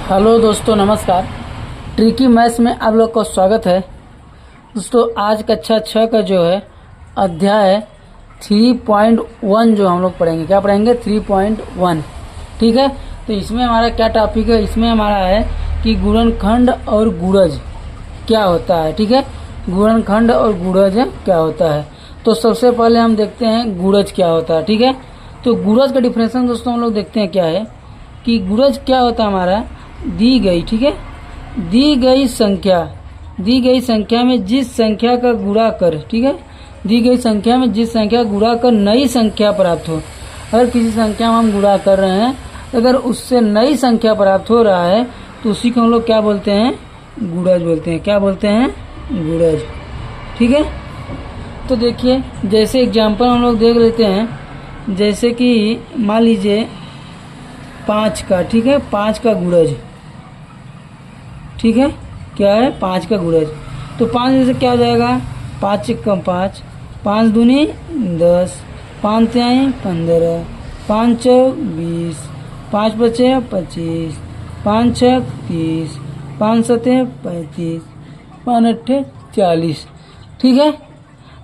Hello दोस्तों, नमस्कार। Tricky maths में आप लोग का स्वागत है। दोस्तों, आज कक्षा 6 का जो है अध्याय 3.1 जो हम लोग पढ़ेंगे, क्या पढ़ेंगे 3.1। ठीक है, तो इसमें हमारा क्या टॉपिक है, इसमें हमारा है कि गुणनखंड और गुणज क्या होता है। ठीक है, गुणनखंड और गुणज क्या होता है। तो सबसे पहले हम देखते हैं गुणज क्या होता है। ठीक है, तो गुणज का डिफरेंशिएशन दोस्तों हम लोग देखते हैं क्या है कि गुणज क्या होता है हमारा, दी गई, ठीक है, दी गई संख्या में जिस संख्या का गुणा कर, ठीक है, दी गई संख्या में जिस संख्या का गुणा कर नई संख्या प्राप्त हो। अगर किसी संख्या में हम गुणा कर रहे हैं, अगर उससे नई संख्या प्राप्त हो रहा है तो उसी को हम लोग क्या बोलते हैं, गुणज बोलते हैं। क्या बोलते हैं, गुणज। ठीक है, तो देखिए जैसे एग्जाम्पल हम लोग देख लेते हैं। जैसे कि मान लीजिए 5 का, ठीक है, 5 का गुणज, ठीक है, क्या है 5 का गुणज। तो 5 जैसे क्या हो जाएगा, 5 × 5, 5 दूनी 10, 5 तिहाई 15, 5 चौक 20, 5 बचे 25, 5 छक 30, 5 सते 35, 5 अट्ठे 40। ठीक है,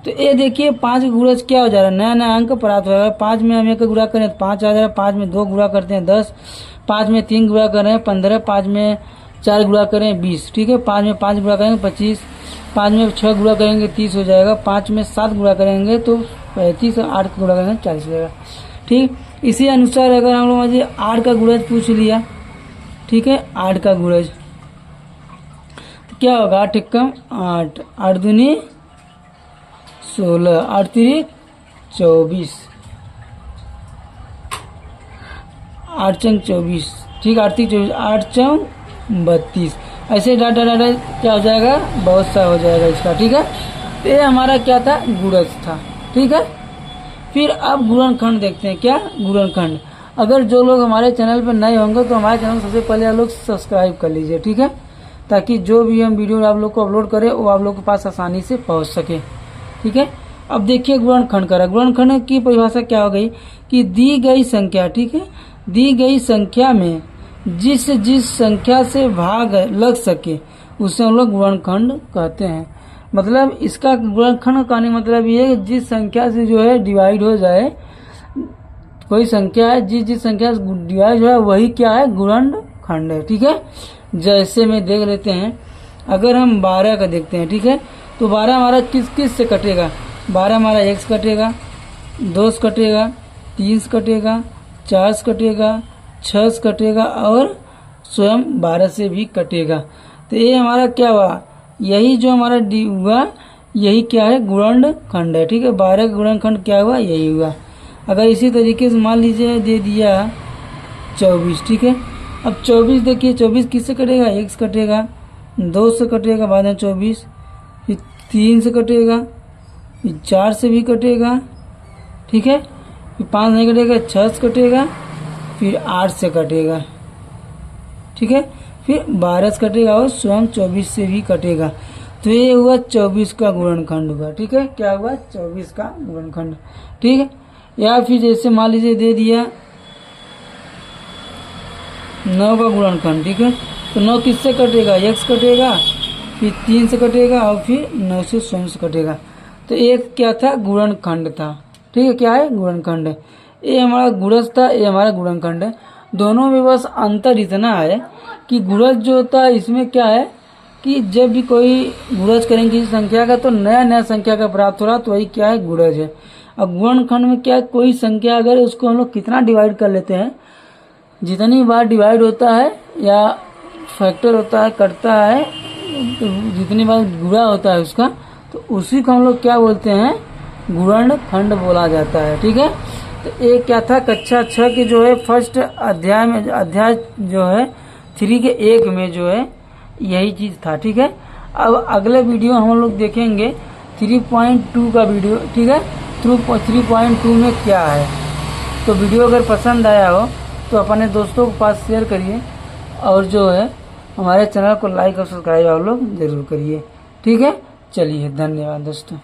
तो ये देखिए 5 का गुणज क्या हो जा रहा है, नया नया अंक प्राप्त हो रहा है। 5 में हम 1 का गुणा करें तो 5 आ जा रहा है, 5 में 2 गुणा करते हैं 10, 5 में 3 गुणा करें 15, 5 में 4 गुणा करें 20। ठीक है, 5 में 5 गुणा करेंगे 25, 5 में 6 गुणा करेंगे 30 हो जाएगा, 5 में 7 गुणा करेंगे तो 35 और 8 गुणा करेंगे 40 हो जाएगा। ठीक, इसी अनुसार अगर हम लोग 8 का गुणज पूछ लिया, ठीक है, 8 का गुणज तो क्या होगा, 8 × 8, 8 दूनी 16, 8 तिरी 24, 8 चंग 24, ठीक, 8 तिरी 24, 8 चौक 32। ऐसे डाटा क्या हो जाएगा, बहुत सा हो जाएगा इसका। ठीक है, तो ये हमारा क्या था, गुणज था। ठीक है, फिर अब गुणनखंड देखते हैं। क्या गुणनखंड, अगर जो लोग हमारे चैनल पर नए होंगे तो हमारे चैनल सबसे पहले आप लोग सब्सक्राइब कर लीजिए। ठीक है, ताकि जो भी हम वीडियो आप लोग को अपलोड करें वो आप लोग के पास आसानी से पहुंच सके। ठीक है, अब देखिए गुणनखंड करा। गुणनखंड की परिभाषा क्या हो गई कि दी गई संख्या, ठीक है, दी गई संख्या में जिस संख्या से भाग लग सके उसे हम लोग गुणनखंड कहते हैं। मतलब इसका गुणनखंड कहने मतलब ये है जिस संख्या से जो है डिवाइड हो जाए, कोई संख्या है जिस संख्या से डिवाइड हो है वही क्या है, गुणनखंड है। ठीक है, जैसे में देख लेते हैं, अगर हम 12 का देखते हैं, ठीक है, तो 12 हमारा किस से कटेगा, 12 हमारा 1 से कटेगा, 2 से कटेगा, 3 से कटेगा, 4 से कटेगा, 6 से कटेगा और स्वयं 12 से भी कटेगा। तो ये हमारा क्या हुआ, यही जो हमारा डी हुआ यही क्या है, गुणनखंड है। ठीक है, 12 का गुणनखंड क्या हुआ, यही हुआ। अगर इसी तरीके से मान लीजिए दे दिया 24, ठीक है, अब 24 देखिए 24 किससे कटेगा, 1 से कटेगा, 2 से कटेगा, बाद में 24, फिर 3 से कटेगा, फिर 4 से भी कटेगा, ठीक है, फिर 5 नहीं कटेगा, 6 से कटेगा, फिर 8 से कटेगा, ठीक है, फिर 12 से कटेगा और स्वयं 24 से भी कटेगा। तो ये हुआ 24 का गुणनखंड हुआ। ठीक है, क्या हुआ, 24 का गुणनखंड। ठीक है, या फिर जैसे मान लीजिए दे दिया 9 का गुणनखंड। ठीक है, तो 9 किससे कटेगा, 1 से कटेगा, फिर 3 से कटेगा और फिर 9 से स्वयं से कटेगा। तो एक क्या था, गुणनखंड था। ठीक है, क्या है, गुणनखंड। ये हमारा गुणज था, ये हमारा गुणनखंड है। दोनों में बस अंतर इतना है कि गुणज जो होता है इसमें क्या है कि जब भी कोई गुणज करेंगे किसी संख्या का तो नया नया संख्या का प्राप्त हो रहा तो वही क्या है, गुणज है। अब गुणनखंड में क्या है, कोई संख्या अगर उसको हम लोग कितना डिवाइड कर लेते हैं, जितनी बार डिवाइड होता है या फैक्टर होता है, कटता है, तो जितनी बार गुणा होता है उसका, तो उसी को हम लोग क्या बोलते हैं, गुणनखंड बोला जाता है। ठीक है, तो ये क्या था, कक्षा 6 के जो है फर्स्ट अध्याय में, अध्याय जो है 3 के 1 में जो है यही चीज़ था। ठीक है, अब अगले वीडियो हम लोग देखेंगे 3.2 का वीडियो। ठीक है, 3.2 में क्या है। तो वीडियो अगर पसंद आया हो तो अपने दोस्तों के पास शेयर करिए और जो है हमारे चैनल को लाइक और सब्सक्राइब आप लोग जरूर करिए। ठीक है, चलिए धन्यवाद दोस्तों।